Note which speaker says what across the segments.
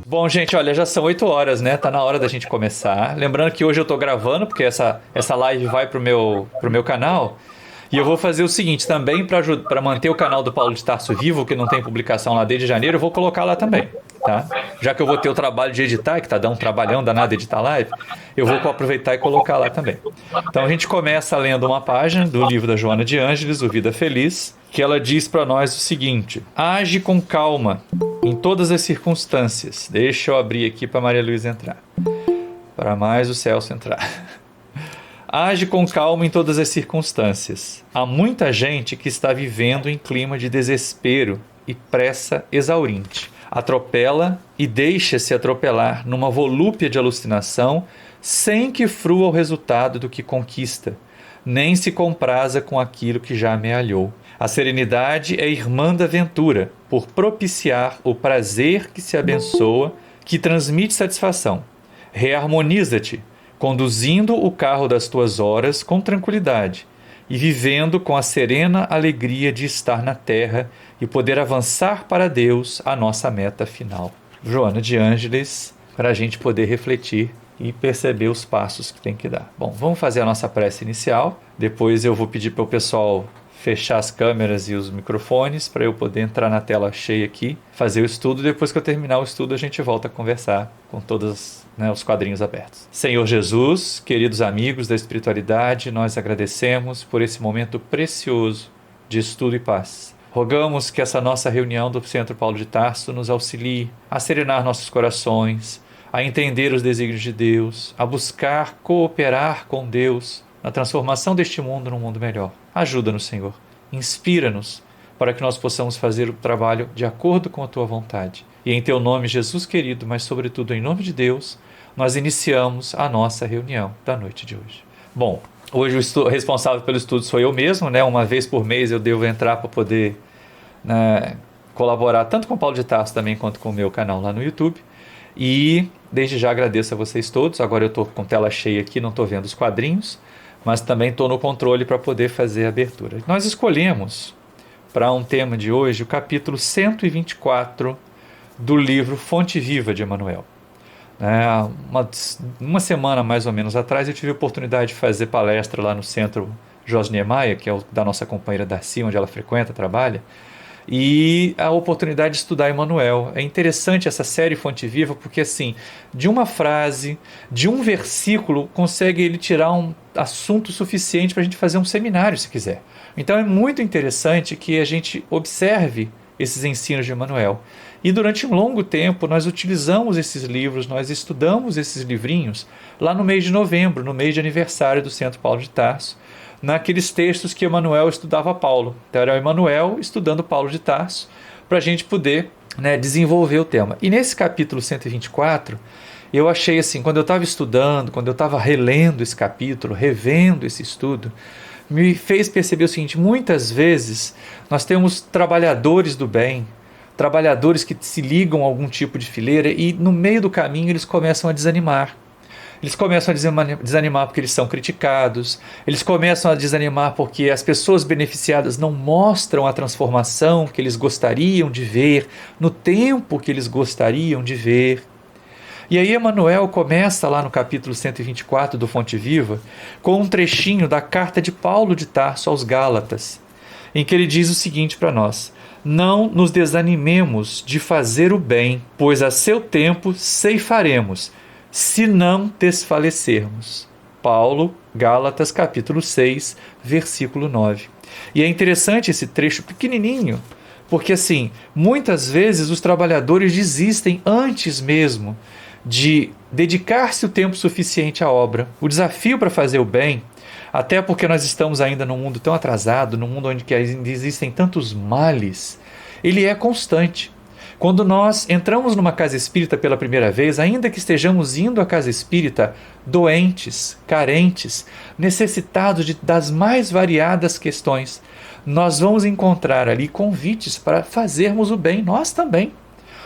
Speaker 1: Bom, gente, olha, já são 8 horas, né? Tá na hora da gente começar. Lembrando que hoje eu tô gravando, porque essa live vai pro meu canal. E eu vou fazer o seguinte também, para manter o canal do Paulo de Tarso vivo, que não tem publicação lá desde janeiro, eu vou colocar lá também, tá? Já que eu vou ter o trabalho de editar, que tá dando um trabalhão danado editar live, eu vou aproveitar e colocar lá também. Então a gente começa lendo uma página do livro da Joana de Ângeles, O Vida Feliz, que ela diz para nós o seguinte: age com calma em todas as circunstâncias. Deixa eu abrir aqui para Maria Luísa entrar. Para mais o Celso entrar. Age com calma em todas as circunstâncias. Há muita gente que está vivendo em clima de desespero e pressa exauriente. Atropela e deixa-se atropelar numa volúpia de alucinação sem que frua o resultado do que conquista, nem se compraza com aquilo que já amealhou. A serenidade é irmã da ventura, por propiciar o prazer que se abençoa, que transmite satisfação. Reharmoniza-te, conduzindo o carro das tuas horas com tranquilidade e vivendo com a serena alegria de estar na terra e poder avançar para Deus, a nossa meta final. Joana de Ângeles, para a gente poder refletir e perceber os passos que tem que dar. Bom, vamos fazer a nossa prece inicial, depois eu vou pedir para o pessoal fechar as câmeras e os microfones para eu poder entrar na tela cheia aqui, fazer o estudo. Depois que eu terminar o estudo, a gente volta a conversar com todos, né, os quadrinhos abertos. Senhor Jesus, queridos amigos da espiritualidade, nós agradecemos por esse momento precioso de estudo e paz. Rogamos que essa nossa reunião do Centro Paulo de Tarso nos auxilie a serenar nossos corações, a entender os desígnios de Deus, a buscar cooperar com Deus na transformação deste mundo num mundo melhor. Ajuda-nos, Senhor. Inspira-nos para que nós possamos fazer o trabalho de acordo com a Tua vontade. E em Teu nome, Jesus querido, mas sobretudo em nome de Deus, nós iniciamos a nossa reunião da noite de hoje. Bom, hoje o responsável pelo estudo sou eu mesmo, né? Uma vez por mês eu devo entrar para poder, né, colaborar tanto com o Paulo de Tarso também quanto com o meu canal lá no YouTube. E desde já agradeço a vocês todos. Agora eu estou com tela cheia aqui, não estou vendo os quadrinhos, mas também estou no controle para poder fazer a abertura. Nós escolhemos para um tema de hoje o capítulo 124 do livro Fonte Viva de Emmanuel. Uma semana mais ou menos atrás eu tive a oportunidade de fazer palestra lá no Centro Jorge Niemeyer, que é da nossa companheira Darcy, onde ela frequenta, trabalha, e a oportunidade de estudar Emmanuel. É interessante essa série Fonte Viva, porque assim, de uma frase, de um versículo, consegue ele tirar um assunto suficiente para a gente fazer um seminário, se quiser. Então é muito interessante que a gente observe esses ensinos de Emmanuel. E durante um longo tempo nós utilizamos esses livros, nós estudamos esses livrinhos lá no mês de novembro, no mês de aniversário do Centro Paulo de Tarso, naqueles textos que Emmanuel estudava Paulo. Então era o Emmanuel estudando Paulo de Tarso, para a gente poder, né, desenvolver o tema. E nesse capítulo 124, eu achei assim, quando eu estava estudando, quando eu estava relendo esse capítulo, revendo esse estudo, me fez perceber o seguinte: muitas vezes nós temos trabalhadores do bem, trabalhadores que se ligam a algum tipo de fileira e no meio do caminho eles começam a desanimar. Eles começam a desanimar porque eles são criticados, eles começam a desanimar porque as pessoas beneficiadas não mostram a transformação que eles gostariam de ver, no tempo que eles gostariam de ver. E aí Emmanuel começa lá no capítulo 124 do Fonte Viva com um trechinho da carta de Paulo de Tarso aos Gálatas, em que ele diz o seguinte para nós: não nos desanimemos de fazer o bem, pois a seu tempo ceifaremos, se não desfalecermos. Paulo, Gálatas, capítulo 6, versículo 9. E é interessante esse trecho pequenininho, porque assim, muitas vezes os trabalhadores desistem antes mesmo de dedicar-se o tempo suficiente à obra. O desafio para fazer o bem, até porque nós estamos ainda num mundo tão atrasado, num mundo onde ainda existem tantos males, ele é constante. Quando nós entramos numa casa espírita pela primeira vez, ainda que estejamos indo à casa espírita doentes, carentes, necessitados das mais variadas questões, nós vamos encontrar ali convites para fazermos o bem, nós também.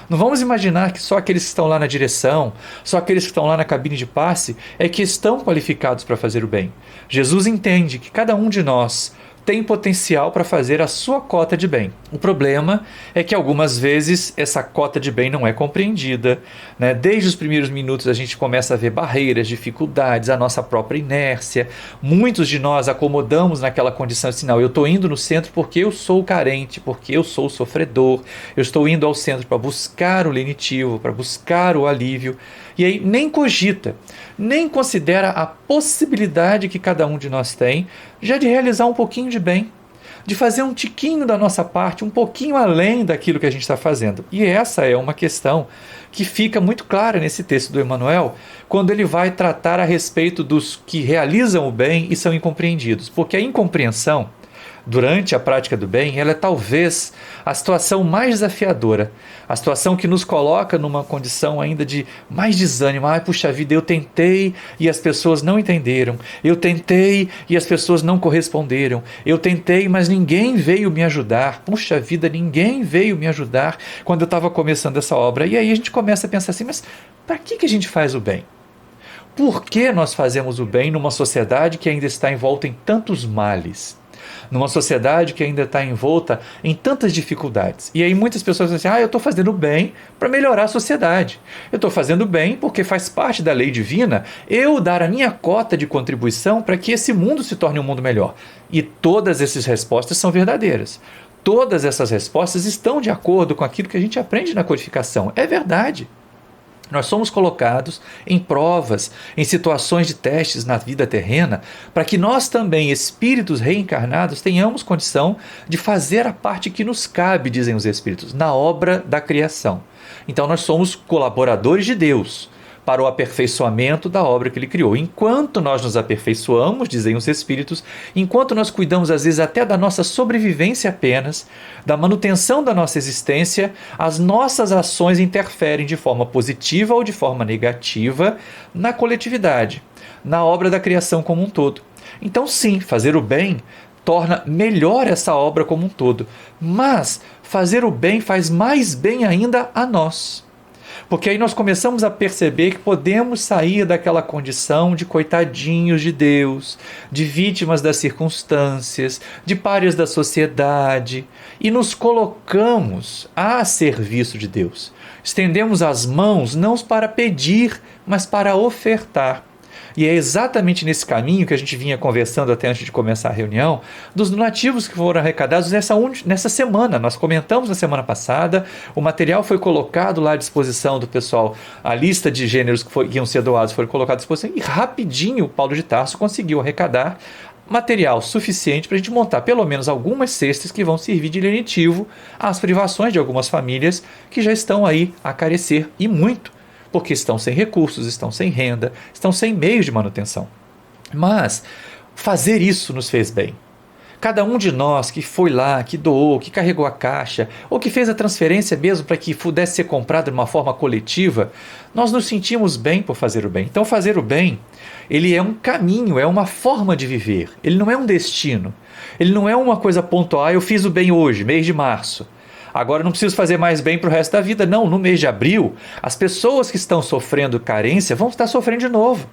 Speaker 1: Não vamos imaginar que só aqueles que estão lá na direção, só aqueles que estão lá na cabine de passe, é que estão qualificados para fazer o bem. Jesus entende que cada um de nós tem potencial para fazer a sua cota de bem. O problema é que algumas vezes essa cota de bem não é compreendida, né? Desde os primeiros minutos a gente começa a ver barreiras, dificuldades, a nossa própria inércia. Muitos de nós acomodamos naquela condição assim, não, eu estou indo no centro porque eu sou carente, porque eu sou sofredor, eu estou indo ao centro para buscar o lenitivo, para buscar o alívio. E aí nem cogita, nem considera a possibilidade que cada um de nós tem já de realizar um pouquinho de bem, de fazer um tiquinho da nossa parte, um pouquinho além daquilo que a gente está fazendo. E essa é uma questão que fica muito clara nesse texto do Emmanuel, quando ele vai tratar a respeito dos que realizam o bem e são incompreendidos. Porque a incompreensão, durante a prática do bem, ela é talvez a situação mais desafiadora, a situação que nos coloca numa condição ainda de mais desânimo. Ai, puxa vida, eu tentei e as pessoas não entenderam, eu tentei e as pessoas não corresponderam, eu tentei, mas ninguém veio me ajudar, puxa vida, ninguém veio me ajudar quando eu estava começando essa obra. E aí a gente começa a pensar assim, mas para que a gente faz o bem? Por que nós fazemos o bem numa sociedade que ainda está envolta em tantos males? Numa sociedade que ainda está envolta em tantas dificuldades. E aí muitas pessoas dizem assim, eu estou fazendo bem para melhorar a sociedade. Eu estou fazendo bem porque faz parte da lei divina eu dar a minha cota de contribuição para que esse mundo se torne um mundo melhor. E todas essas respostas são verdadeiras. Todas essas respostas estão de acordo com aquilo que a gente aprende na codificação. É verdade. Nós somos colocados em provas, em situações de testes na vida terrena, para que nós também, espíritos reencarnados, tenhamos condição de fazer a parte que nos cabe, dizem os espíritos, na obra da criação. Então nós somos colaboradores de Deus para o aperfeiçoamento da obra que Ele criou. Enquanto nós nos aperfeiçoamos, dizem os espíritos, enquanto nós cuidamos às vezes até da nossa sobrevivência apenas, da manutenção da nossa existência, as nossas ações interferem de forma positiva ou de forma negativa na coletividade, na obra da criação como um todo. Então sim, fazer o bem torna melhor essa obra como um todo, mas fazer o bem faz mais bem ainda a nós. Porque aí nós começamos a perceber que podemos sair daquela condição de coitadinhos de Deus, de vítimas das circunstâncias, de párias da sociedade, e nos colocamos a serviço de Deus. Estendemos as mãos não para pedir, mas para ofertar. E é exatamente nesse caminho que a gente vinha conversando até antes de começar a reunião, dos donativos que foram arrecadados nessa semana. Nós comentamos na semana passada, o material foi colocado lá à disposição do pessoal, a lista de gêneros que iam ser doados foi colocada à disposição, e rapidinho o Paulo de Tarso conseguiu arrecadar material suficiente para a gente montar pelo menos algumas cestas que vão servir de lenitivo às privações de algumas famílias que já estão aí a carecer, e muito, porque estão sem recursos, estão sem renda, estão sem meios de manutenção. Mas fazer isso nos fez bem. Cada um de nós que foi lá, que doou, que carregou a caixa, ou que fez a transferência mesmo para que pudesse ser comprado de uma forma coletiva, nós nos sentimos bem por fazer o bem. Então fazer o bem, ele é um caminho, é uma forma de viver. Ele não é um destino. Ele não é uma coisa pontual, eu fiz o bem hoje, mês de março. Agora não preciso fazer mais bem para o resto da vida. Não, no mês de abril, as pessoas que estão sofrendo carência vão estar sofrendo de novo.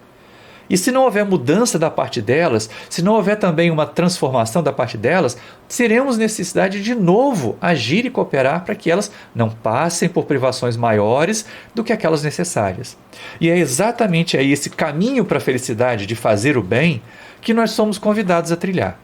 Speaker 1: E se não houver mudança da parte delas, se não houver também uma transformação da parte delas, teremos necessidade de novo agir e cooperar para que elas não passem por privações maiores do que aquelas necessárias. E é exatamente aí esse caminho para a felicidade de fazer o bem que nós somos convidados a trilhar.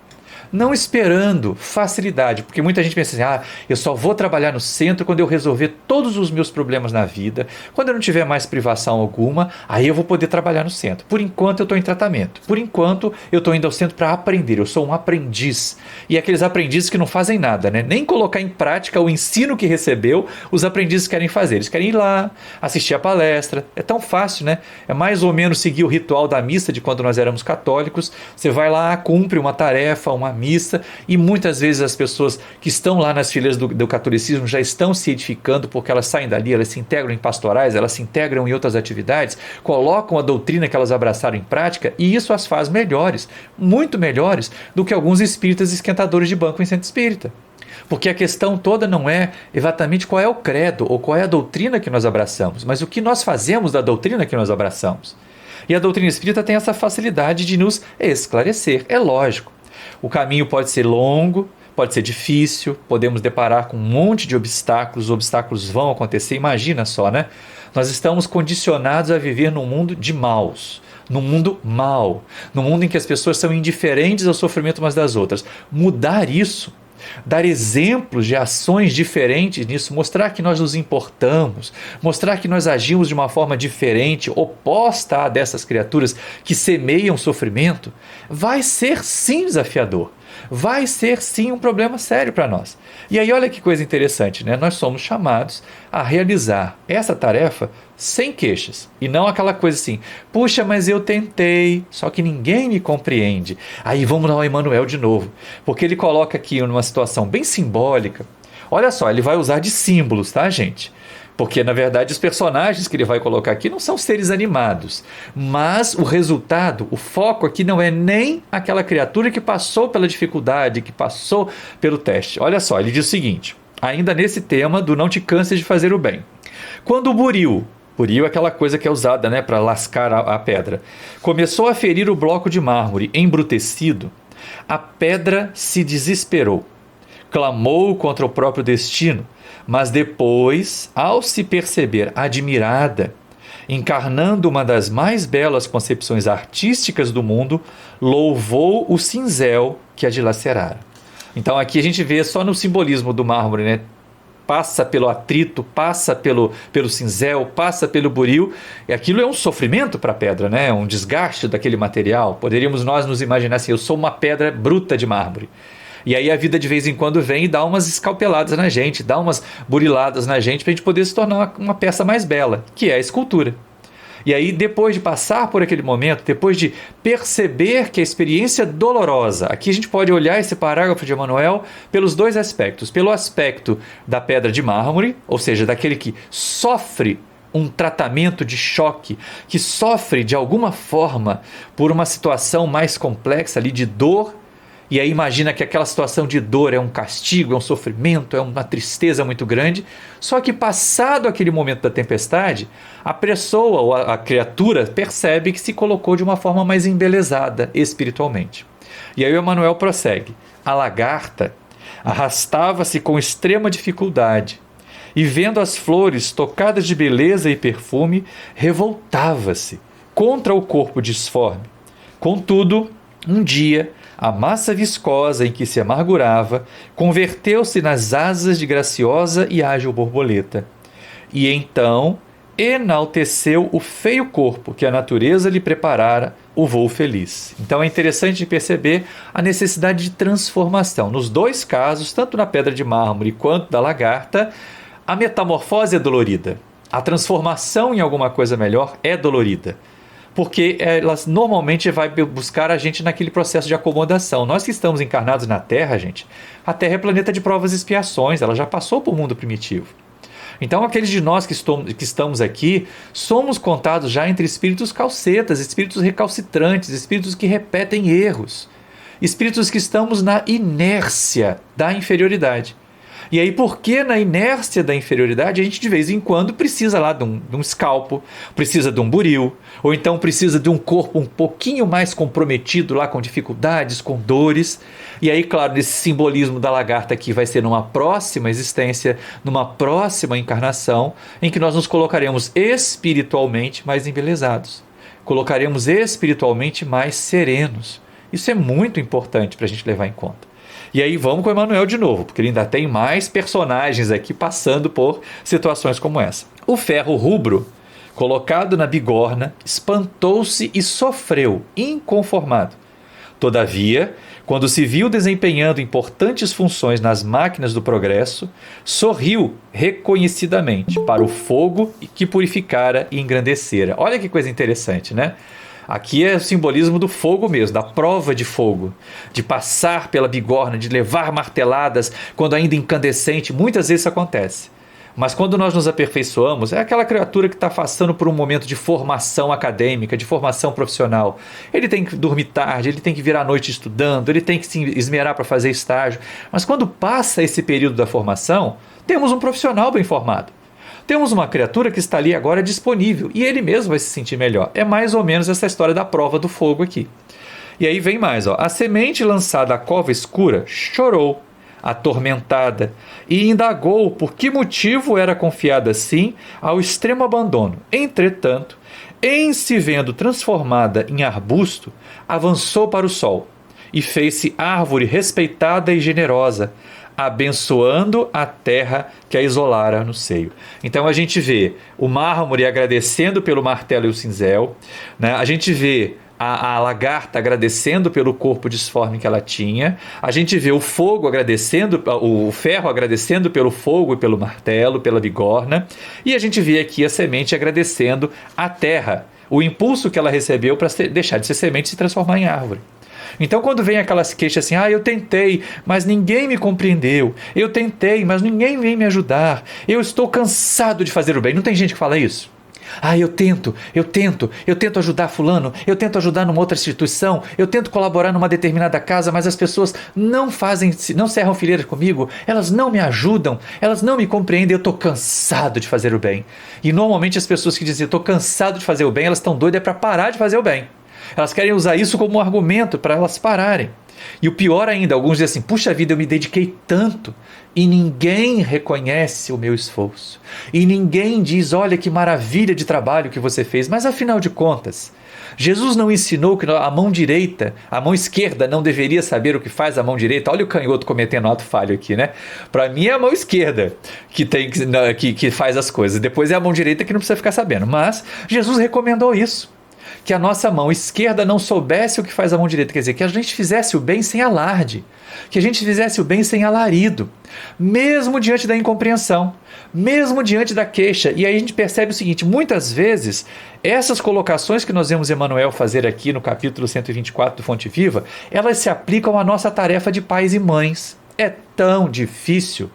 Speaker 1: Não esperando facilidade, porque muita gente pensa assim, eu só vou trabalhar no centro quando eu resolver todos os meus problemas na vida, quando eu não tiver mais privação alguma, aí eu vou poder trabalhar no centro. Por enquanto eu estou em tratamento, por enquanto eu estou indo ao centro para aprender, eu sou um aprendiz. E aqueles aprendizes que não fazem nada, né? Nem colocar em prática o ensino que recebeu, os aprendizes querem fazer. Eles querem ir lá, assistir a palestra, é tão fácil, né? É mais ou menos seguir o ritual da missa de quando nós éramos católicos, você vai lá, cumpre uma tarefa, uma missa, e muitas vezes as pessoas que estão lá nas fileiras do catolicismo já estão se edificando, porque elas saem dali, elas se integram em pastorais, elas se integram em outras atividades, colocam a doutrina que elas abraçaram em prática, e isso as faz melhores, muito melhores do que alguns espíritas esquentadores de banco em centro espírita. Porque a questão toda não é exatamente qual é o credo ou qual é a doutrina que nós abraçamos, mas o que nós fazemos da doutrina que nós abraçamos. E a doutrina espírita tem essa facilidade de nos esclarecer, é lógico. O caminho pode ser longo, pode ser difícil, podemos deparar com um monte de obstáculos, os obstáculos vão acontecer, imagina só, né? Nós estamos condicionados a viver num mundo de maus, num mundo mau, num mundo em que as pessoas são indiferentes ao sofrimento umas das outras. Mudar isso, dar exemplos de ações diferentes nisso, mostrar que nós nos importamos, mostrar que nós agimos de uma forma diferente, oposta a dessas criaturas que semeiam sofrimento, vai ser sim desafiador. Vai ser sim um problema sério para nós. E aí olha que coisa interessante, né? Nós somos chamados a realizar essa tarefa sem queixas. E não aquela coisa assim, puxa, mas eu tentei, só que ninguém me compreende. Aí vamos lá ao Emmanuel de novo, porque ele coloca aqui numa situação bem simbólica. Olha só, ele vai usar de símbolos, tá, gente? Porque, na verdade, os personagens que ele vai colocar aqui não são seres animados. Mas o resultado, o foco aqui não é nem aquela criatura que passou pela dificuldade, que passou pelo teste. Olha só, ele diz o seguinte, ainda nesse tema do não te canses de fazer o bem. Quando o buril é aquela coisa que é usada, né, para lascar a pedra, começou a ferir o bloco de mármore embrutecido, a pedra se desesperou, clamou contra o próprio destino, mas depois, ao se perceber admirada, encarnando uma das mais belas concepções artísticas do mundo, louvou o cinzel que a dilacerara. Então aqui a gente vê só no simbolismo do mármore, né? Passa pelo atrito, passa pelo cinzel, passa pelo buril, e aquilo é um sofrimento para a pedra, né? Um desgaste daquele material. Poderíamos nós nos imaginar assim, eu sou uma pedra bruta de mármore. E aí a vida de vez em quando vem e dá umas escalpeladas na gente, dá umas buriladas na gente para a gente poder se tornar uma peça mais bela, que é a escultura. E aí depois de passar por aquele momento, depois de perceber que a experiência é dolorosa, aqui a gente pode olhar esse parágrafo de Emmanuel pelos dois aspectos. Pelo aspecto da pedra de mármore, ou seja, daquele que sofre um tratamento de choque, que sofre de alguma forma por uma situação mais complexa ali de dor. E aí imagina que aquela situação de dor é um castigo, é um sofrimento, é uma tristeza muito grande. Só que passado aquele momento da tempestade, a pessoa ou a criatura percebe que se colocou de uma forma mais embelezada espiritualmente. E aí o Emmanuel prossegue. A lagarta arrastava-se com extrema dificuldade e vendo as flores tocadas de beleza e perfume, revoltava-se contra o corpo disforme. Contudo, um dia, a massa viscosa em que se amargurava converteu-se nas asas de graciosa e ágil borboleta. E então enalteceu o feio corpo que a natureza lhe preparara o voo feliz. Então é interessante perceber a necessidade de transformação. Nos dois casos, tanto na pedra de mármore quanto da lagarta, a metamorfose é dolorida. A transformação em alguma coisa melhor é dolorida. Porque ela normalmente vai buscar a gente naquele processo de acomodação. Nós que estamos encarnados na Terra, gente, a Terra é planeta de provas e expiações, ela já passou por mundo primitivo. Então, aqueles de nós que estamos aqui, somos contados já entre espíritos calcetas, espíritos recalcitrantes, espíritos que repetem erros, espíritos que estamos na inércia da inferioridade. E aí, porque na inércia da inferioridade, a gente de vez em quando precisa lá de um escalpo, precisa de um buril, ou então precisa de um corpo um pouquinho mais comprometido lá com dificuldades, com dores. E aí, claro, esse simbolismo da lagarta aqui vai ser numa próxima existência, numa próxima encarnação, em que nós nos colocaremos espiritualmente mais embelezados, colocaremos espiritualmente mais serenos. Isso é muito importante para a gente levar em conta. E aí vamos com o Emmanuel de novo, porque ele ainda tem mais personagens aqui passando por situações como essa. O ferro rubro, colocado na bigorna, espantou-se e sofreu, inconformado. Todavia, quando se viu desempenhando importantes funções nas máquinas do progresso, sorriu reconhecidamente para o fogo que purificara e engrandecera. Olha que coisa interessante, né? Aqui é o simbolismo do fogo mesmo, da prova de fogo, de passar pela bigorna, de levar marteladas quando ainda incandescente. Muitas vezes isso acontece. Mas quando nós nos aperfeiçoamos, é aquela criatura que está passando por um momento de formação acadêmica, de formação profissional. Ele tem que dormir tarde, ele tem que virar à noite estudando, ele tem que se esmerar para fazer estágio. Mas quando passa esse período da formação, temos um profissional bem formado. Temos uma criatura que está ali agora disponível e ele mesmo vai se sentir melhor. É mais ou menos essa história da prova do fogo aqui. E aí vem mais, ó. A semente lançada à cova escura chorou, atormentada, e indagou por que motivo era confiada assim ao extremo abandono. Entretanto, em se vendo transformada em arbusto, avançou para o sol e fez-se árvore respeitada e generosa, abençoando a terra que a isolara no seio. Então a gente vê o mármore agradecendo pelo martelo e o cinzel, né? A gente vê a lagarta agradecendo pelo corpo disforme que ela tinha, a gente vê o fogo agradecendo, o ferro agradecendo pelo fogo e pelo martelo, pela bigorna, e a gente vê aqui a semente agradecendo a terra, o impulso que ela recebeu para deixar de ser semente e se transformar em árvore. Então quando vem aquelas queixas assim, eu tentei, mas ninguém me compreendeu, eu tentei, mas ninguém vem me ajudar, eu estou cansado de fazer o bem. Não tem gente que fala isso? Eu tento ajudar fulano, eu tento ajudar numa outra instituição, eu tento colaborar numa determinada casa, mas as pessoas não cerram fileiras comigo, elas não me ajudam, elas não me compreendem, eu estou cansado de fazer o bem. E normalmente as pessoas que dizem, eu estou cansado de fazer o bem, elas estão doidas para parar de fazer o bem. Elas querem usar isso como um argumento para elas pararem. E o pior ainda, alguns dizem assim, puxa vida, eu me dediquei tanto e ninguém reconhece o meu esforço. E ninguém diz, olha que maravilha de trabalho que você fez. Mas afinal de contas, Jesus não ensinou que a mão direita, a mão esquerda não deveria saber o que faz a mão direita? Olha o canhoto cometendo ato falho aqui, né? Para mim é a mão esquerda que faz as coisas. Depois é a mão direita que não precisa ficar sabendo. Mas Jesus recomendou isso. Que a nossa mão esquerda não soubesse o que faz a mão direita, quer dizer, que a gente fizesse o bem sem alarde, que a gente fizesse o bem sem alarido, mesmo diante da incompreensão, mesmo diante da queixa. E aí a gente percebe o seguinte, muitas vezes, essas colocações que nós vemos Emmanuel fazer aqui no capítulo 124 do Fonte Viva, elas se aplicam à nossa tarefa de pais e mães. É tão difícil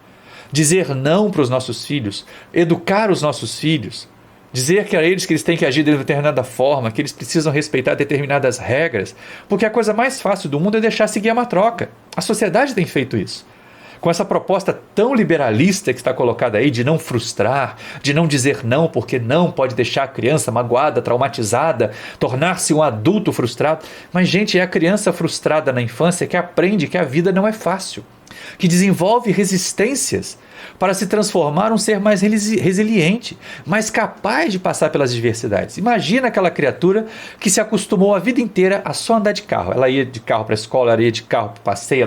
Speaker 1: dizer não para os nossos filhos, educar os nossos filhos, dizer que a eles que eles têm que agir de determinada forma, que eles precisam respeitar determinadas regras, porque a coisa mais fácil do mundo é deixar seguir a matroca. A sociedade tem feito isso. Com essa proposta tão liberalista que está colocada aí de não frustrar, de não dizer não, porque não pode deixar a criança magoada, traumatizada, tornar-se um adulto frustrado. Mas, gente, é a criança frustrada na infância que aprende que a vida não é fácil, que desenvolve resistências para se transformar um ser mais resiliente, mais capaz de passar pelas adversidades. Imagina aquela criatura que se acostumou a vida inteira a só andar de carro. Ela ia de carro para a escola, ela ia de carro para o passeio,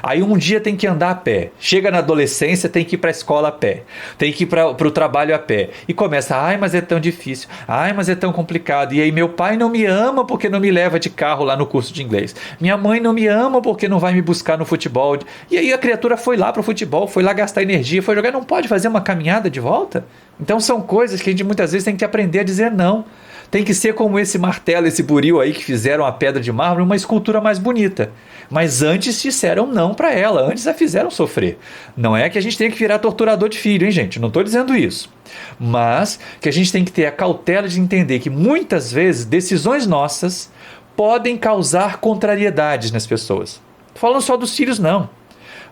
Speaker 1: aí um dia tem que andar a pé. Chega na adolescência, tem que ir para a escola a pé, tem que ir para o trabalho a pé. E começa, mas é tão difícil, mas é tão complicado. E aí meu pai não me ama porque não me leva de carro lá no curso de inglês. Minha mãe não me ama porque não vai me buscar no futebol. E aí a criatura foi lá para o futebol, foi lá gastar energia, foi jogar, não pode fazer uma caminhada de volta? Então são coisas que a gente muitas vezes tem que aprender a dizer não. Tem que ser como esse martelo, esse buril aí que fizeram a pedra de mármore uma escultura mais bonita. Mas antes disseram não para ela, antes a fizeram sofrer. Não é que a gente tem que virar torturador de filho, hein, gente? Não estou dizendo isso. Mas que a gente tem que ter a cautela de entender que muitas vezes decisões nossas podem causar contrariedades nas pessoas. Não falando só dos filhos, não.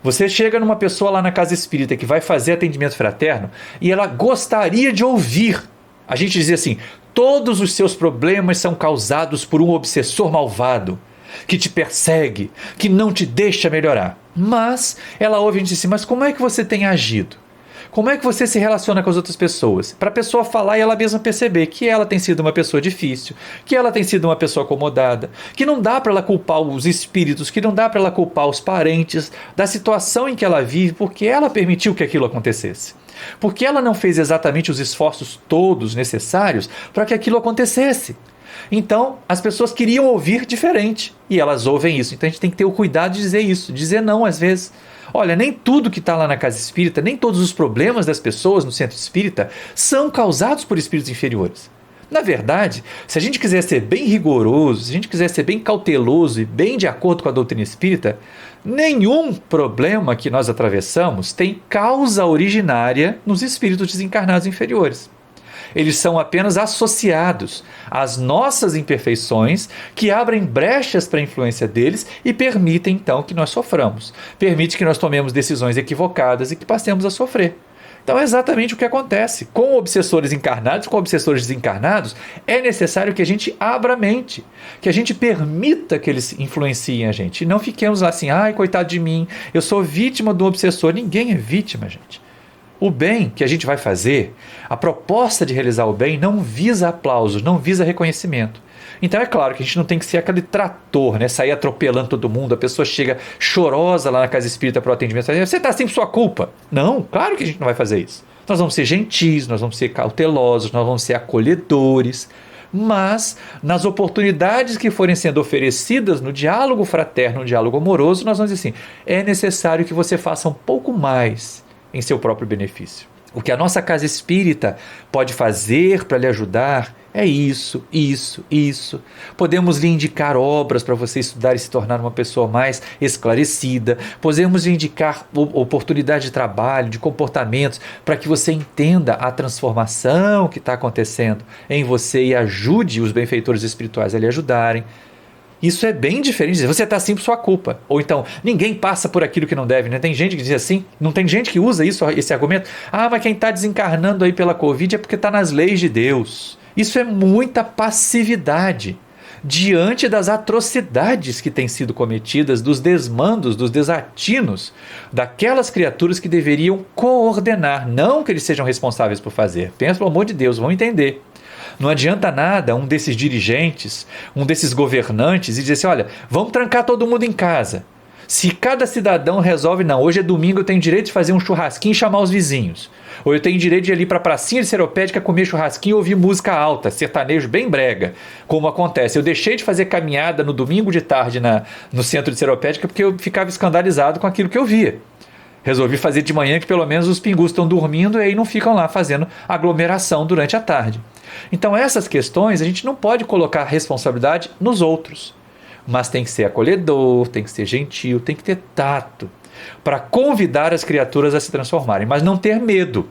Speaker 1: Você chega numa pessoa lá na casa espírita que vai fazer atendimento fraterno e ela gostaria de ouvir. A gente diz assim, todos os seus problemas são causados por um obsessor malvado que te persegue, que não te deixa melhorar. Mas ela ouve e diz assim, mas como é que você tem agido? Como é que você se relaciona com as outras pessoas? Para a pessoa falar e ela mesma perceber que ela tem sido uma pessoa difícil, que ela tem sido uma pessoa acomodada, que não dá para ela culpar os espíritos, que não dá para ela culpar os parentes da situação em que ela vive, porque ela permitiu que aquilo acontecesse. Porque ela não fez exatamente os esforços todos necessários para que aquilo acontecesse. Então, as pessoas queriam ouvir diferente e elas ouvem isso. Então, a gente tem que ter o cuidado de dizer isso, dizer não às vezes. Olha, nem tudo que está lá na casa espírita, nem todos os problemas das pessoas no centro espírita são causados por espíritos inferiores. Na verdade, se a gente quiser ser bem rigoroso, se a gente quiser ser bem cauteloso e bem de acordo com a doutrina espírita, nenhum problema que nós atravessamos tem causa originária nos espíritos desencarnados inferiores. Eles são apenas associados às nossas imperfeições que abrem brechas para a influência deles e permitem então que nós soframos. Permite que nós tomemos decisões equivocadas e que passemos a sofrer. Então é exatamente o que acontece. Com obsessores encarnados, com obsessores desencarnados, é necessário que a gente abra a mente, que a gente permita que eles influenciem a gente. E não fiquemos lá assim, ai, coitado de mim, eu sou vítima do obsessor. Ninguém é vítima, gente. O bem que a gente vai fazer, a proposta de realizar o bem não visa aplausos, não visa reconhecimento. Então é claro que a gente não tem que ser aquele trator, né? Sair atropelando todo mundo, a pessoa chega chorosa lá na casa espírita para o atendimento, você está sempre sua culpa. Não, claro que a gente não vai fazer isso. Nós vamos ser gentis, nós vamos ser cautelosos, nós vamos ser acolhedores, mas nas oportunidades que forem sendo oferecidas no diálogo fraterno, no diálogo amoroso, nós vamos dizer assim, é necessário que você faça um pouco mais em seu próprio benefício. O que a nossa casa espírita pode fazer para lhe ajudar é isso, isso, isso. Podemos lhe indicar obras para você estudar e se tornar uma pessoa mais esclarecida. Podemos lhe indicar oportunidade de trabalho, de comportamentos, para que você entenda a transformação que está acontecendo em você e ajude os benfeitores espirituais a lhe ajudarem. Isso é bem diferente de dizer, você está assim por sua culpa. Ou então, ninguém passa por aquilo que não deve, né? Tem gente que diz assim, não tem gente que usa esse argumento. Ah, mas quem está desencarnando aí pela Covid é porque está nas leis de Deus. Isso é muita passividade diante das atrocidades que têm sido cometidas, dos desmandos, dos desatinos daquelas criaturas que deveriam coordenar, não que eles sejam responsáveis por fazer. Pensa, pelo amor de Deus, vão entender. Não adianta nada um desses dirigentes, um desses governantes e dizer assim, olha, vamos trancar todo mundo em casa. Se cada cidadão resolve, não, hoje é domingo, eu tenho direito de fazer um churrasquinho e chamar os vizinhos. Ou eu tenho direito de ir ali para a pracinha de Seropédica comer churrasquinho e ouvir música alta, sertanejo bem brega, como acontece. Eu deixei de fazer caminhada no domingo de tarde no centro de Seropédica porque eu ficava escandalizado com aquilo que eu via. Resolvi fazer de manhã que pelo menos os pingus estão dormindo e aí não ficam lá fazendo aglomeração durante a tarde. Então essas questões a gente não pode colocar a responsabilidade nos outros, mas tem que ser acolhedor, tem que ser gentil, tem que ter tato para convidar as criaturas a se transformarem, mas não ter medo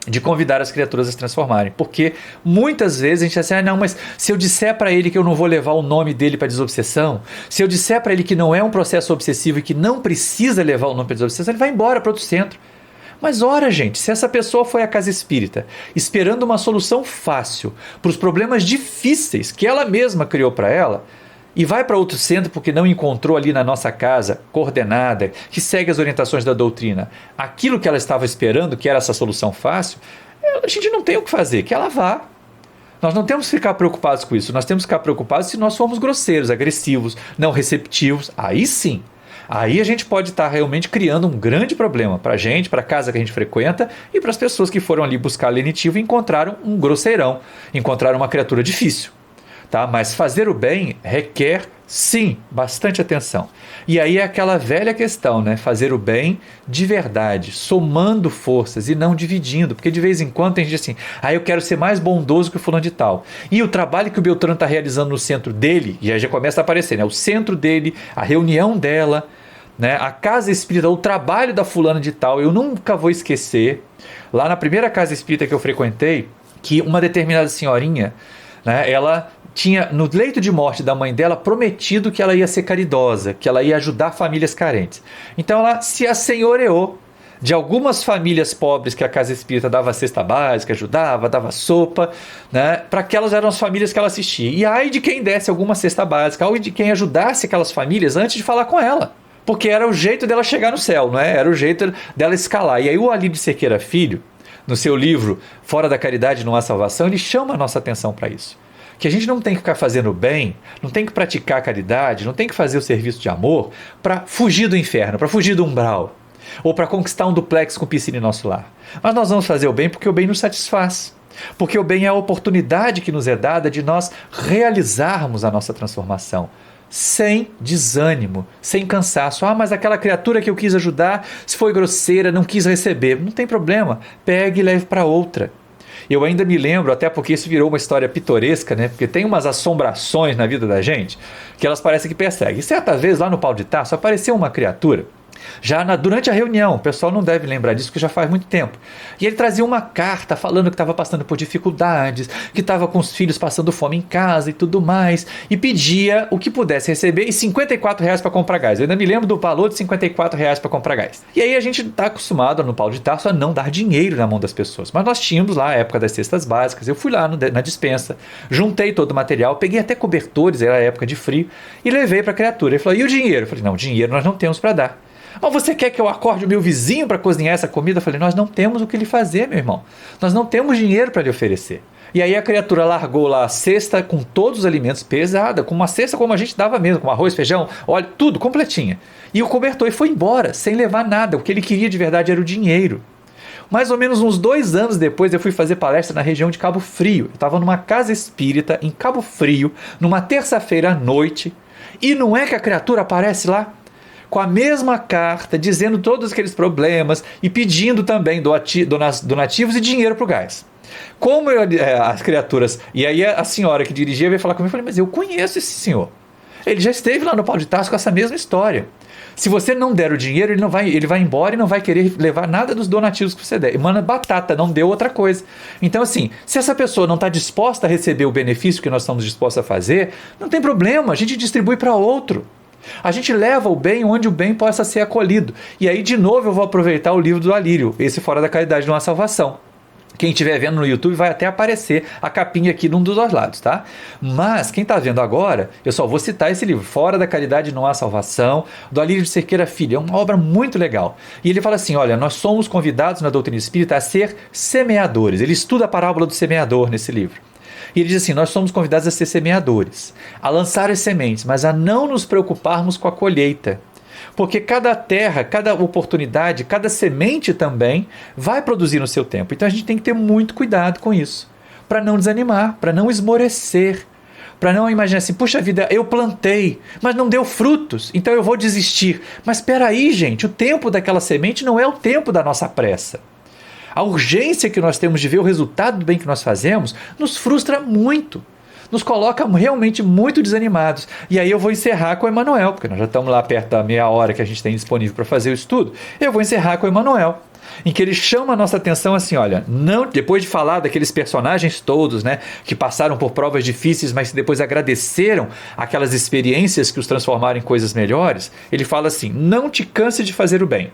Speaker 1: de convidar as criaturas a se transformarem, porque muitas vezes a gente diz assim, não, mas se eu disser para ele que eu não vou levar o nome dele para desobsessão, se eu disser para ele que não é um processo obsessivo e que não precisa levar o nome para desobsessão, ele vai embora para outro centro. Mas ora, gente, se essa pessoa foi à casa espírita esperando uma solução fácil para os problemas difíceis que ela mesma criou para ela, e vai para outro centro porque não encontrou ali na nossa casa, coordenada, que segue as orientações da doutrina, aquilo que ela estava esperando, que era essa solução fácil, a gente não tem o que fazer, que ela vá. Nós não temos que ficar preocupados com isso, nós temos que ficar preocupados se nós formos grosseiros, agressivos, não receptivos, aí sim. Aí a gente pode estar realmente criando um grande problema para a gente, para a casa que a gente frequenta e para as pessoas que foram ali buscar lenitivo e encontraram um grosseirão, encontraram uma criatura difícil. Tá? Mas fazer o bem requer, sim, bastante atenção. E aí é aquela velha questão, né? Fazer o bem de verdade, somando forças e não dividindo, porque de vez em quando tem gente assim, eu quero ser mais bondoso que o fulano de tal. E o trabalho que o Beltrano está realizando no centro dele, e aí já começa a aparecer, né? O centro dele, a reunião dela, né? A casa espírita, o trabalho da fulana de tal, eu nunca vou esquecer, lá na primeira casa espírita que eu frequentei, que uma determinada senhorinha, né? Ela tinha, no leito de morte da mãe dela, prometido que ela ia ser caridosa, que ela ia ajudar famílias carentes. Então ela se assenhoreou de algumas famílias pobres que a casa espírita dava cesta básica, ajudava, dava sopa, né? Para aquelas eram as famílias que ela assistia. E ai de quem desse alguma cesta básica, ou de quem ajudasse aquelas famílias antes de falar com ela. Porque era o jeito dela chegar no céu, não é? Era o jeito dela escalar. E aí o Alípio Cerqueira Filho, no seu livro Fora da Caridade Não Há Salvação, ele chama a nossa atenção para isso. Que a gente não tem que ficar fazendo bem, não tem que praticar a caridade, não tem que fazer o serviço de amor para fugir do inferno, para fugir do umbral, ou para conquistar um duplex com piscina em nosso lar. Mas nós vamos fazer o bem porque o bem nos satisfaz, porque o bem é a oportunidade que nos é dada de nós realizarmos a nossa transformação, sem desânimo, sem cansaço. Mas aquela criatura que eu quis ajudar, se foi grosseira, não quis receber, não tem problema, pegue e leve para outra. Eu ainda me lembro, até porque isso virou uma história pitoresca, né? Porque tem umas assombrações na vida da gente que elas parecem que perseguem. Certa vez lá no Pau de Tarso apareceu uma criatura Durante a reunião, o pessoal não deve lembrar disso, porque já faz muito tempo. E ele trazia uma carta falando que estava passando por dificuldades, que estava com os filhos passando fome em casa e tudo mais, e pedia o que pudesse receber e R$ 54 para comprar gás. Eu ainda me lembro do valor de R$ 54 para comprar gás. E aí a gente está acostumado no Paulo de Tarso a não dar dinheiro na mão das pessoas. Mas nós tínhamos lá a época das cestas básicas, eu fui lá na despensa, juntei todo o material, peguei até cobertores, era a época de frio, e levei para a criatura. Ele falou, e o dinheiro? Eu falei, não, dinheiro nós não temos para dar. Ou você quer que eu acorde o meu vizinho para cozinhar essa comida? Eu falei, nós não temos o que lhe fazer, meu irmão. Nós não temos dinheiro para lhe oferecer. E aí a criatura largou lá a cesta com todos os alimentos pesada, com uma cesta como a gente dava mesmo, com arroz, feijão, óleo, tudo, completinha. E o cobertor e foi embora, sem levar nada. O que ele queria de verdade era o dinheiro. Mais ou menos uns 2 anos depois eu fui fazer palestra na região de Cabo Frio. Eu estava numa casa espírita em Cabo Frio, numa terça-feira à noite, e não é que a criatura aparece lá? Com a mesma carta, dizendo todos aqueles problemas e pedindo também donativos e dinheiro para o gás. Como as criaturas... E aí a senhora que dirigia veio falar comigo, eu falei, mas eu conheço esse senhor. Ele já esteve lá no Paulo de Tarso com essa mesma história. Se você não der o dinheiro, ele vai embora e não vai querer levar nada dos donativos que você der. E manda batata, não deu outra coisa. Então assim, se essa pessoa não está disposta a receber o benefício que nós estamos dispostos a fazer, não tem problema, a gente distribui para outro. A gente leva o bem onde o bem possa ser acolhido. E aí, de novo, eu vou aproveitar o livro do Alírio, esse Fora da Caridade não há salvação. Quem estiver vendo no YouTube vai até aparecer a capinha aqui num dos dois lados, tá? Mas quem está vendo agora, eu só vou citar esse livro, Fora da Caridade não há salvação, do Alírio de Cerqueira Filho. É uma obra muito legal. E ele fala assim, olha, nós somos convidados na doutrina espírita a ser semeadores. Ele estuda a parábola do semeador nesse livro. E ele diz assim, nós somos convidados a ser semeadores, a lançar as sementes, mas a não nos preocuparmos com a colheita. Porque cada terra, cada oportunidade, cada semente também vai produzir no seu tempo. Então a gente tem que ter muito cuidado com isso, para não desanimar, para não esmorecer, para não imaginar assim, puxa vida, eu plantei, mas não deu frutos, então eu vou desistir. Mas espera aí, gente, o tempo daquela semente não é o tempo da nossa pressa. A urgência que nós temos de ver o resultado do bem que nós fazemos nos frustra muito, nos coloca realmente muito desanimados. E aí eu vou encerrar com o Emmanuel, porque nós já estamos lá perto da meia hora que a gente tem disponível para fazer o estudo. Eu vou encerrar com o Emmanuel, em que ele chama a nossa atenção assim, olha, não, depois de falar daqueles personagens todos, né, que passaram por provas difíceis, mas depois agradeceram aquelas experiências que os transformaram em coisas melhores, ele fala assim, não te canse de fazer o bem.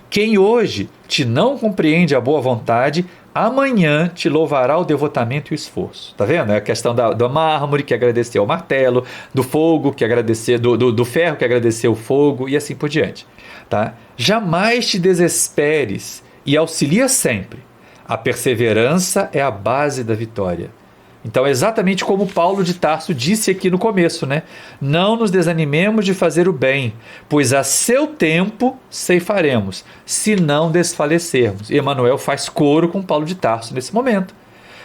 Speaker 1: Quem hoje te não compreende a boa vontade, amanhã te louvará o devotamento e o esforço. Tá vendo? É a questão do mármore que agradeceu ao martelo, do fogo que agradeceu, do ferro que agradeceu o fogo e assim por diante. Tá? Jamais te desesperes e auxilia sempre. A perseverança é a base da vitória. Então é exatamente como Paulo de Tarso disse aqui no começo, né? Não nos desanimemos de fazer o bem, pois a seu tempo ceifaremos, se não desfalecermos. E Emmanuel faz coro com Paulo de Tarso nesse momento.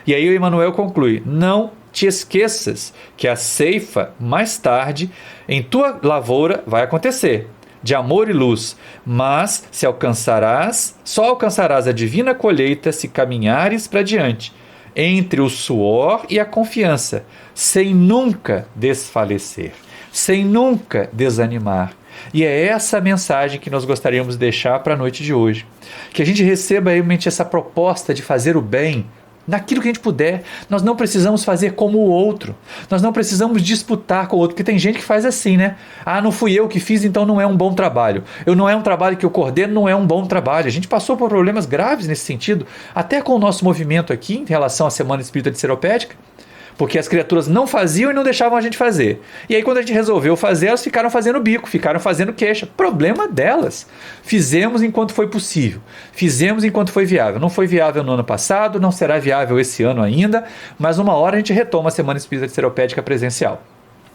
Speaker 1: E aí o Emmanuel conclui, não te esqueças que a ceifa, mais tarde, em tua lavoura vai acontecer, de amor e luz, mas só alcançarás a divina colheita se caminhares para diante, entre o suor e a confiança, sem nunca desfalecer, sem nunca desanimar. E é essa a mensagem que nós gostaríamos de deixar para a noite de hoje. Que a gente receba realmente essa proposta de fazer o bem, naquilo que a gente puder. Nós não precisamos fazer como o outro. Nós não precisamos disputar com o outro, porque tem gente que faz assim, né? Ah, não fui eu que fiz, então não é um bom trabalho. Não é um trabalho que eu coordeno, não é um bom trabalho. A gente passou por problemas graves nesse sentido, até com o nosso movimento aqui, em relação à Semana Espírita de Seropédica, porque as criaturas não faziam e não deixavam a gente fazer. E aí quando a gente resolveu fazer, elas ficaram fazendo bico, ficaram fazendo queixa. Problema delas. Fizemos enquanto foi possível. Fizemos enquanto foi viável. Não foi viável no ano passado, não será viável esse ano ainda, mas uma hora a gente retoma a Semana Espírita de Seropédica presencial.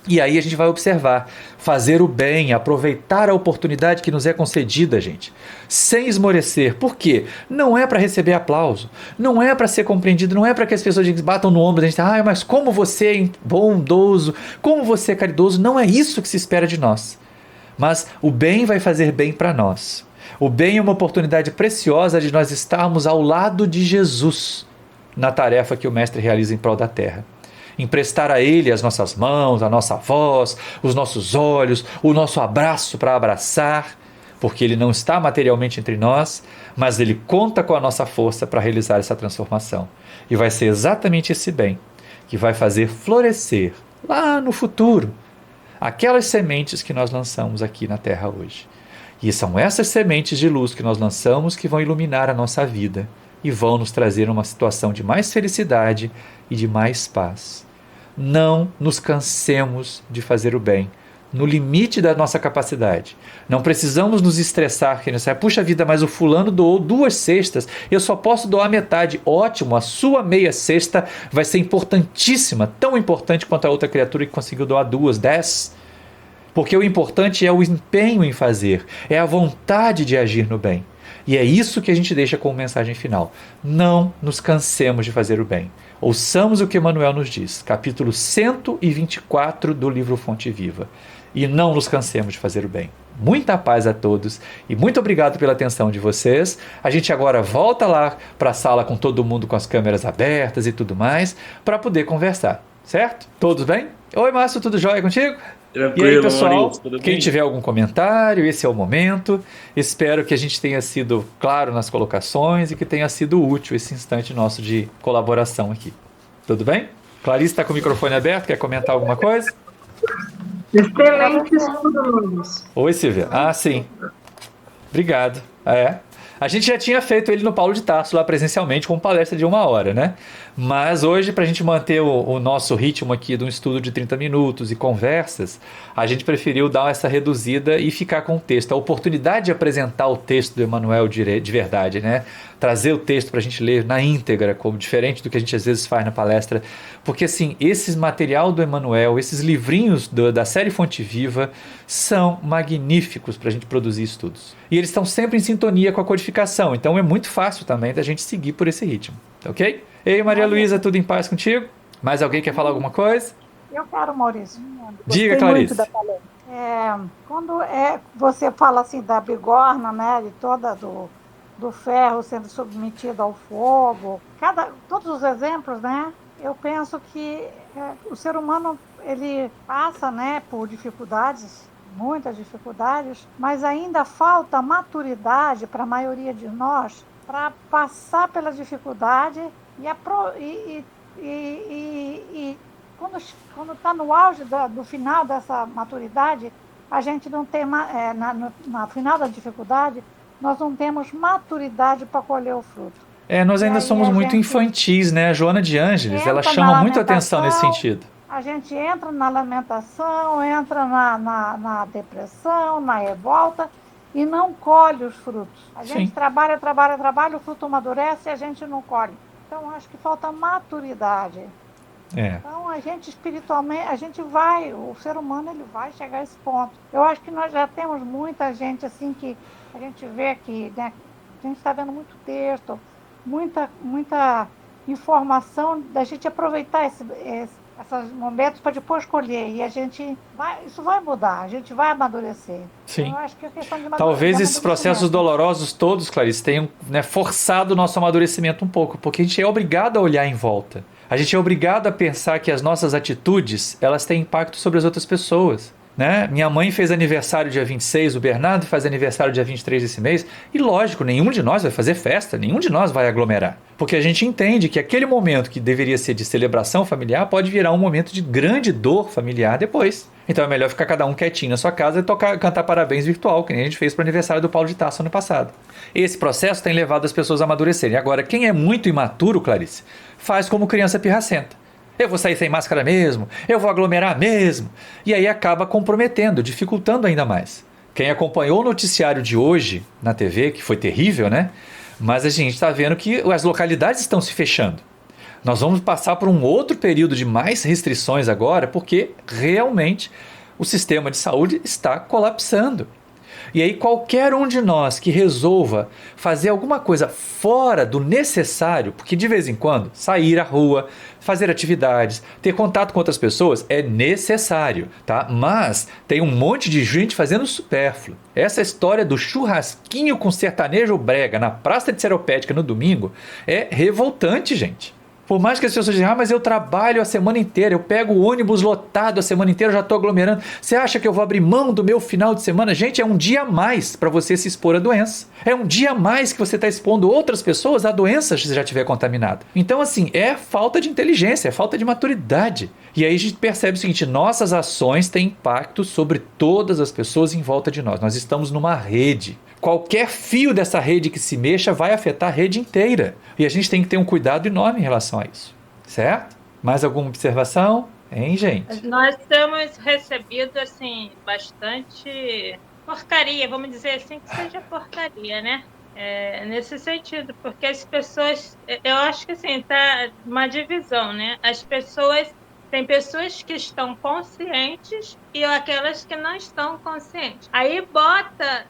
Speaker 1: E aí a gente vai observar, fazer o bem, aproveitar a oportunidade que nos é concedida, gente, sem esmorecer. Por quê? Não é para receber aplauso, não é para ser compreendido, não é para que as pessoas batam no ombro da gente, mas como você é bondoso, como você é caridoso, não é isso que se espera de nós. Mas o bem vai fazer bem para nós. O bem é uma oportunidade preciosa de nós estarmos ao lado de Jesus na tarefa que o Mestre realiza em prol da Terra. Emprestar a Ele as nossas mãos, a nossa voz, os nossos olhos, o nosso abraço para abraçar, porque Ele não está materialmente entre nós, mas Ele conta com a nossa força para realizar essa transformação. E vai ser exatamente esse bem que vai fazer florescer lá no futuro aquelas sementes que nós lançamos aqui na Terra hoje. E são essas sementes de luz que nós lançamos que vão iluminar a nossa vida e vão nos trazer uma situação de mais felicidade e de mais paz. Não nos cansemos de fazer o bem, no limite da nossa capacidade. Não precisamos nos estressar, que nessa puxa vida, mas o fulano doou 2 cestas, eu só posso doar metade. Ótimo, a sua meia cesta vai ser importantíssima, tão importante quanto a outra criatura que conseguiu doar 2, 10. Porque o importante é o empenho em fazer, é a vontade de agir no bem. E é isso que a gente deixa como mensagem final. Não nos cansemos de fazer o bem. Ouçamos o que Emmanuel nos diz, capítulo 124 do livro Fonte Viva. E não nos cansemos de fazer o bem. Muita paz a todos e muito obrigado pela atenção de vocês. A gente agora volta lá para a sala com todo mundo com as câmeras abertas e tudo mais, para poder conversar, certo? Todos bem? Oi, Márcio, tudo jóia contigo?
Speaker 2: Tranquilo,
Speaker 1: E aí, pessoal,
Speaker 2: Maurício, tudo
Speaker 1: quem
Speaker 2: bem?
Speaker 1: tiver algum comentário, esse é o momento. Espero que a gente tenha sido claro nas colocações e que tenha sido útil esse instante nosso de colaboração aqui. Tudo bem? Clarice está com o microfone aberto, quer comentar alguma coisa?
Speaker 3: Excelente estudo, Luiz.
Speaker 1: Oi, Silvia. Ah, sim. Obrigado. A gente já tinha feito ele no Paulo de Tarso lá presencialmente com palestra de 1 hora, né? Mas hoje, para a gente manter o nosso ritmo aqui de um estudo de 30 minutos e conversas, a gente preferiu dar essa reduzida e ficar com o texto. A oportunidade de apresentar o texto do Emmanuel de verdade, né? Trazer o texto para a gente ler na íntegra, como diferente do que a gente às vezes faz na palestra. Porque, assim, esse material do Emmanuel, esses livrinhos da série Fonte Viva, são magníficos para a gente produzir estudos. E eles estão sempre em sintonia com a codificação, então é muito fácil também da gente seguir por esse ritmo, ok? Ei, Maria Luísa, tudo em paz contigo? Mais alguém quer falar alguma coisa?
Speaker 3: Eu quero, Maurício.
Speaker 1: Diga,
Speaker 3: Gostei
Speaker 1: Clarice.
Speaker 3: muito da palestra. Quando você fala assim da bigorna, né, de toda do ferro sendo submetido ao fogo, todos os exemplos, né, eu penso que o ser humano ele passa, né, por dificuldades, muitas dificuldades, mas ainda falta maturidade para a maioria de nós para passar pela dificuldade e quando está no auge do final dessa maturidade, a gente não tem, na final da dificuldade, nós não temos maturidade para colher o fruto.
Speaker 1: Nós ainda somos muito infantis, né? A Joana de Ângeles, ela chama muito atenção nesse sentido.
Speaker 3: A gente entra na lamentação, entra na depressão, na revolta e não colhe os frutos. A gente trabalha, o fruto amadurece e a gente não colhe. Então, acho que falta maturidade. Então, a gente espiritualmente, o ser humano ele vai chegar a esse ponto. Eu acho que nós já temos muita gente assim que a gente vê aqui, né? A gente está vendo muito texto, muita informação da gente aproveitar esses momentos para depois colher. E isso vai mudar, a gente vai amadurecer.
Speaker 1: Sim.
Speaker 3: Eu acho que é questão de
Speaker 1: Talvez esses processos dolorosos todos, Clarice, tenham, né, forçado o nosso amadurecimento um pouco, porque a gente é obrigado a olhar em volta. A gente é obrigado a pensar que as nossas atitudes, elas têm impacto sobre as outras pessoas. Né? Minha mãe fez aniversário dia 26, o Bernardo faz aniversário dia 23 desse mês, e lógico, nenhum de nós vai fazer festa, nenhum de nós vai aglomerar. Porque a gente entende que aquele momento que deveria ser de celebração familiar pode virar um momento de grande dor familiar depois. Então é melhor ficar cada um quietinho na sua casa e cantar parabéns virtual, que nem a gente fez para o aniversário do Paulo de Tarso ano passado. Esse processo tem levado as pessoas a amadurecerem. Agora, quem é muito imaturo, Clarice, faz como criança pirracenta. Eu vou sair sem máscara mesmo, eu vou aglomerar mesmo. E aí acaba comprometendo, dificultando ainda mais. Quem acompanhou o noticiário de hoje na TV, que foi terrível, né? Mas a gente está vendo que as localidades estão se fechando. Nós vamos passar por um outro período de mais restrições agora, porque realmente o sistema de saúde está colapsando. E aí qualquer um de nós que resolva fazer alguma coisa fora do necessário, porque de vez em quando sair à rua, fazer atividades, ter contato com outras pessoas é necessário, tá? Mas tem um monte de gente fazendo supérfluo. Essa história do churrasquinho com sertanejo brega na Praça de Seropédica no domingo é revoltante, gente. Por mais que as pessoas digam, mas eu trabalho a semana inteira, eu pego o ônibus lotado a semana inteira, eu já estou aglomerando. Você acha que eu vou abrir mão do meu final de semana? Gente, é um dia a mais para você se expor à doença. É um dia a mais que você está expondo outras pessoas à doença se já estiver contaminado. Então, assim, é falta de inteligência, é falta de maturidade. E aí a gente percebe o seguinte, nossas ações têm impacto sobre todas as pessoas em volta de nós. Nós estamos numa rede. Qualquer fio dessa rede que se mexa vai afetar a rede inteira. E a gente tem que ter um cuidado enorme em relação a isso. Certo? Mais alguma observação? Hein, gente?
Speaker 2: Nós temos recebido, assim, bastante porcaria, vamos dizer assim, que seja porcaria, né? Nesse sentido, porque as pessoas, eu acho que assim, tá uma divisão, né? Tem pessoas que estão conscientes e aquelas que não estão conscientes. Aí bota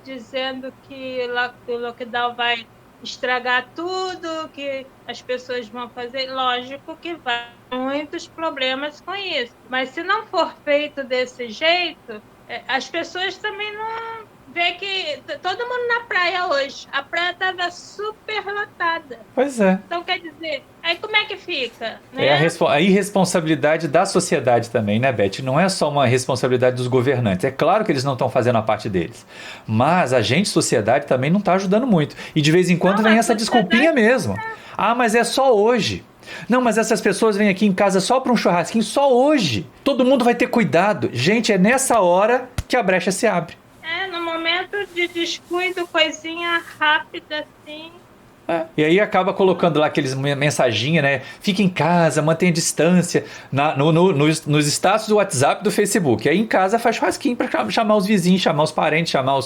Speaker 2: dizendo que o lockdown vai estragar tudo, que as pessoas vão fazer. Lógico que vai ter muitos problemas com isso. Mas se não for feito desse jeito, as pessoas também não... Vê que todo mundo na praia hoje, a praia estava super lotada.
Speaker 1: Pois é.
Speaker 2: Então, quer dizer, aí como é que fica? Né?
Speaker 1: É a irresponsabilidade da sociedade também, né, Beth? Não é só uma responsabilidade dos governantes. É claro que eles não estão fazendo a parte deles. Mas a gente, sociedade, também não está ajudando muito. E de vez em quando vem essa desculpinha mesmo. Ah, mas é só hoje. Não, mas essas pessoas vêm aqui em casa só para um churrasquinho, só hoje. Todo mundo vai ter cuidado. Gente, é nessa hora que a brecha se abre.
Speaker 2: No momento de descuido, coisinha rápida assim.
Speaker 1: E aí acaba colocando lá aqueles mensaginhas, né? Fique em casa, mantenha distância, nos status do WhatsApp, do Facebook. Aí em casa faz churrasquinho para chamar os vizinhos, chamar os parentes, chamar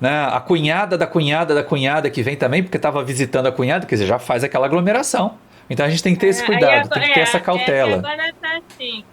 Speaker 1: né, a cunhada da cunhada da cunhada que vem também, porque estava visitando a cunhada, quer dizer, já faz aquela aglomeração. Então a gente tem que ter esse cuidado, tem que ter essa cautela.
Speaker 2: Agora tá assim,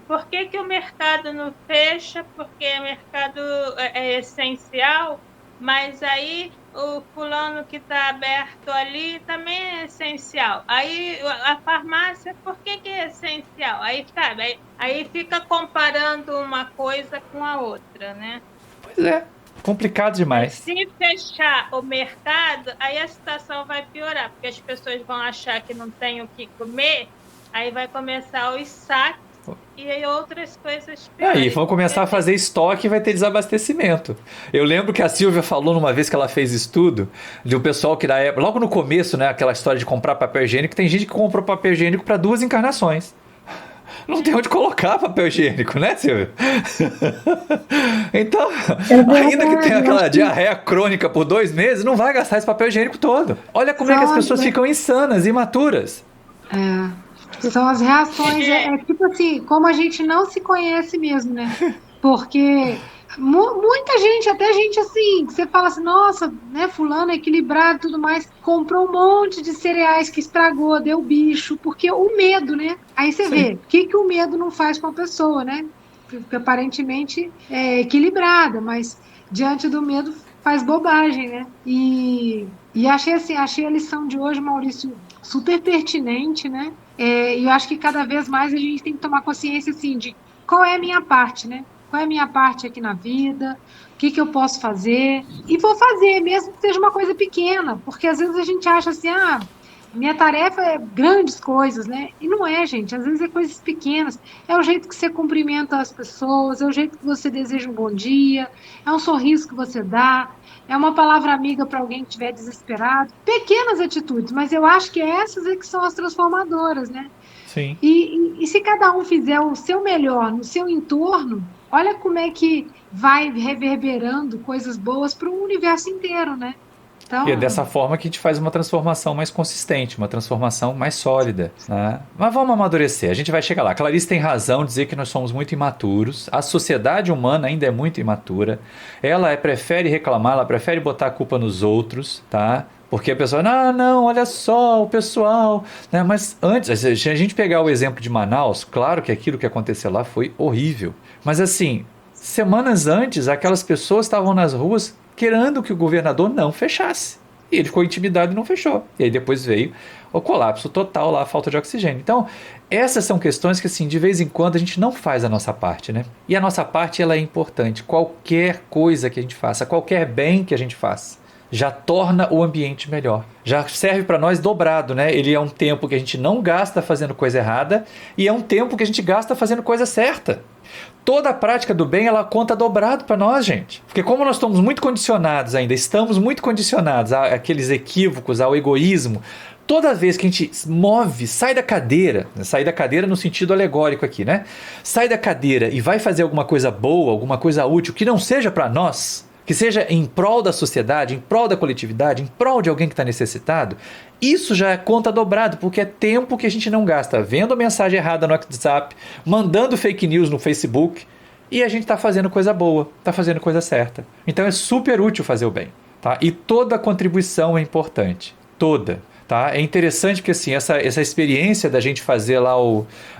Speaker 2: por que o mercado não fecha? Porque o mercado é essencial, mas aí o fulano que está aberto ali também é essencial. Aí a farmácia, por que é essencial? Aí, sabe, aí fica comparando uma coisa com a outra, né?
Speaker 1: Pois é, complicado demais.
Speaker 2: Se fechar o mercado, aí a situação vai piorar, porque as pessoas vão achar que não tem o que comer, aí vai começar os saques e aí outras coisas piores.
Speaker 1: Aí vão começar a fazer estoque e vai ter desabastecimento. Eu lembro que a Silvia falou numa vez que ela fez estudo de um pessoal que na época, logo no começo, né, aquela história de comprar papel higiênico, tem gente que comprou papel higiênico para 2 encarnações. Não tem onde colocar papel higiênico, né, Silvia? Então, ainda que tenha aquela diarreia crônica por 2 meses, não vai gastar esse papel higiênico todo. Olha como é que as pessoas ficam insanas, imaturas.
Speaker 4: São as reações, tipo assim, como a gente não se conhece mesmo, né? Porque muita gente, até gente assim, que você fala assim, nossa, né, fulano é equilibrado e tudo mais, comprou um monte de cereais que estragou, deu bicho, porque o medo, né? Aí você vê, o que o medo não faz com a pessoa, né? Porque aparentemente é equilibrada, mas diante do medo faz bobagem, né? E achei a lição de hoje, Maurício, super pertinente, né? E eu acho que cada vez mais a gente tem que tomar consciência, assim, de qual é a minha parte, né? Qual é a minha parte aqui na vida? O que eu posso fazer? E vou fazer, mesmo que seja uma coisa pequena, porque às vezes a gente acha assim, minha tarefa é grandes coisas, né? E não é, gente. Às vezes é coisas pequenas. É o jeito que você cumprimenta as pessoas, é o jeito que você deseja um bom dia, é um sorriso que você dá, é uma palavra amiga para alguém que estiver desesperado. Pequenas atitudes, mas eu acho que essas é que são as transformadoras, né?
Speaker 1: Sim.
Speaker 4: E se cada um fizer o seu melhor no seu entorno, olha como é que vai reverberando coisas boas para o universo inteiro, né? Então,
Speaker 1: e é dessa forma que a gente faz uma transformação mais consistente, uma transformação mais sólida, né? Mas vamos amadurecer, a gente vai chegar lá. Clarice tem razão em dizer que nós somos muito imaturos, a sociedade humana ainda é muito imatura, ela prefere reclamar, ela prefere botar a culpa nos outros, tá? Porque a pessoa, não, olha só, o pessoal, né? Mas antes, se a gente pegar o exemplo de Manaus, claro que aquilo que aconteceu lá foi horrível, mas assim, semanas antes, aquelas pessoas estavam nas ruas querendo que o governador não fechasse. E ele ficou intimidado e não fechou. E aí depois veio o colapso total lá, a falta de oxigênio. Então, essas são questões que, assim, de vez em quando a gente não faz a nossa parte, né? E a nossa parte, ela é importante. Qualquer coisa que a gente faça, qualquer bem que a gente faça, já torna o ambiente melhor. Já serve para nós dobrado, né? Ele é um tempo que a gente não gasta fazendo coisa errada e é um tempo que a gente gasta fazendo coisa certa. Toda a prática do bem, ela conta dobrado para nós, gente. Porque como nós estamos muito condicionados ainda, estamos muito condicionados àqueles equívocos, ao egoísmo, toda vez que a gente move, sai da cadeira no sentido alegórico aqui, né? Sai da cadeira e vai fazer alguma coisa boa, alguma coisa útil, que não seja para nós, que seja em prol da sociedade, em prol da coletividade, em prol de alguém que está necessitado, isso já é conta dobrado, porque é tempo que a gente não gasta vendo mensagem errada no WhatsApp, mandando fake news no Facebook, e a gente está fazendo coisa boa, está fazendo coisa certa. Então é super útil fazer o bem, tá? E toda contribuição é importante, toda. Tá? É interessante porque assim, essa experiência da gente fazer lá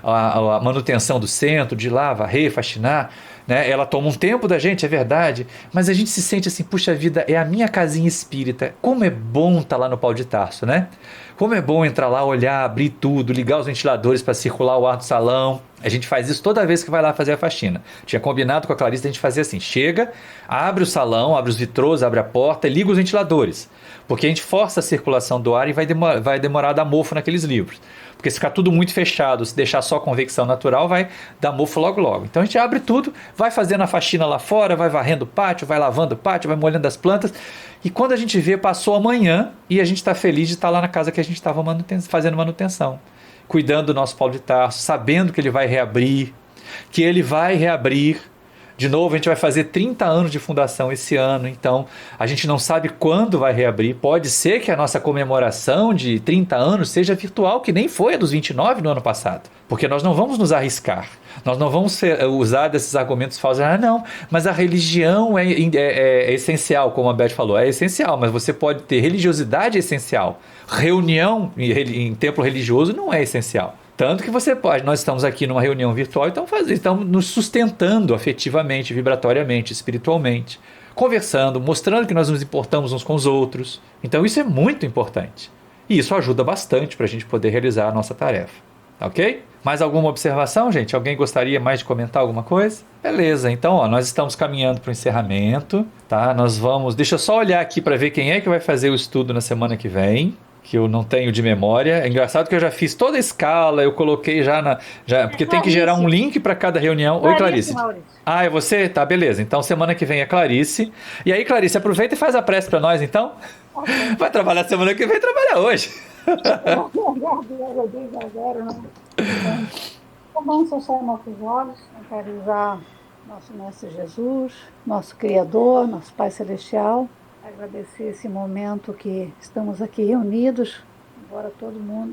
Speaker 1: a manutenção do centro, de ir lá, varrer, faxinar, né? Ela toma um tempo da gente, é verdade, mas a gente se sente assim, puxa vida, é a minha casinha espírita. Como é bom estar lá no Pau de Tarso, né? Como é bom entrar lá, olhar, abrir tudo, ligar os ventiladores para circular o ar do salão. A gente faz isso toda vez que vai lá fazer a faxina. Tinha combinado com a Clarice a gente fazer assim, chega, abre o salão, abre os vitrôs, abre a porta e liga os ventiladores. Porque a gente força a circulação do ar e vai demorar a dar mofo naqueles livros. Porque se ficar tudo muito fechado, se deixar só convecção natural, vai dar mofo logo logo. Então a gente abre tudo, vai fazendo a faxina lá fora, vai varrendo o pátio, vai lavando o pátio, vai molhando as plantas. E quando a gente vê, passou amanhã e a gente está feliz de estar lá na casa que a gente estava fazendo manutenção. Cuidando do nosso Pau de Tarso, sabendo que ele vai reabrir, De novo, a gente vai fazer 30 anos de fundação esse ano, então a gente não sabe quando vai reabrir. Pode ser que a nossa comemoração de 30 anos seja virtual, que nem foi a dos 29 no ano passado. Porque nós não vamos nos arriscar. Nós não vamos usar desses argumentos falsos. Ah, não, mas a religião é essencial, como a Beth falou. É essencial, mas você pode ter religiosidade essencial. Reunião em templo religioso não é essencial. Tanto que nós estamos aqui numa reunião virtual e estamos nos sustentando afetivamente, vibratoriamente, espiritualmente, conversando, mostrando que nós nos importamos uns com os outros. Então isso é muito importante. E isso ajuda bastante para a gente poder realizar a nossa tarefa. Ok? Mais alguma observação, gente? Alguém gostaria mais de comentar alguma coisa? Beleza, então nós estamos caminhando para o encerramento. Tá? Deixa eu só olhar aqui para ver quem é que vai fazer o estudo na semana que vem. Que eu não tenho de memória. É engraçado que eu já fiz toda a escala, eu coloquei porque tem que gerar um link para cada reunião. Oi, Clarice.
Speaker 3: Maurício.
Speaker 1: Ah, é você? Tá, beleza. Então, semana que vem é Clarice. E aí, Clarice, aproveita e faz a prece para nós, então. Okay. Vai trabalhar semana que vem, trabalha hoje.
Speaker 3: Vamos fechar nossos olhos, encarizar nosso Mestre Jesus, nosso Criador, nosso Pai Celestial. Agradecer esse momento que estamos aqui reunidos, embora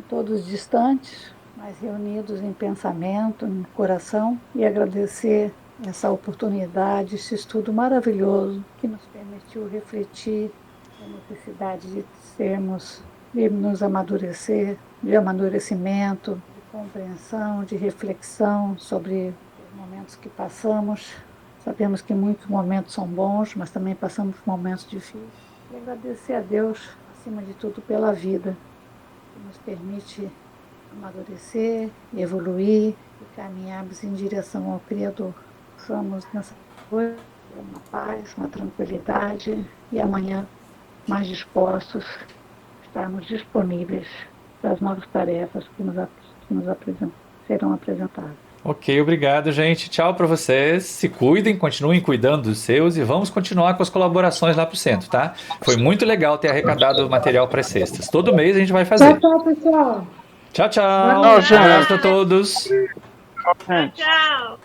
Speaker 3: todos distantes, mas reunidos em pensamento, em coração, e agradecer essa oportunidade, esse estudo maravilhoso que nos permitiu refletir a necessidade de nos amadurecer, de amadurecimento, de compreensão, de reflexão sobre os momentos que passamos. Sabemos que muitos momentos são bons, mas também passamos por momentos difíceis. E agradecer a Deus, acima de tudo, pela vida, que nos permite amadurecer, evoluir e caminharmos em direção ao Criador. Somos nessa noite uma paz, uma tranquilidade e amanhã mais dispostos, estarmos disponíveis para as novas tarefas que serão apresentadas.
Speaker 1: Ok, obrigado, gente. Tchau para vocês. Se cuidem, continuem cuidando dos seus e vamos continuar com as colaborações lá pro centro, tá? Foi muito legal ter arrecadado o material para as cestas. Todo mês a gente vai fazer.
Speaker 4: Tchau, pessoal.
Speaker 1: Tchau, tchau. Um abraço a todos.
Speaker 2: Tchau.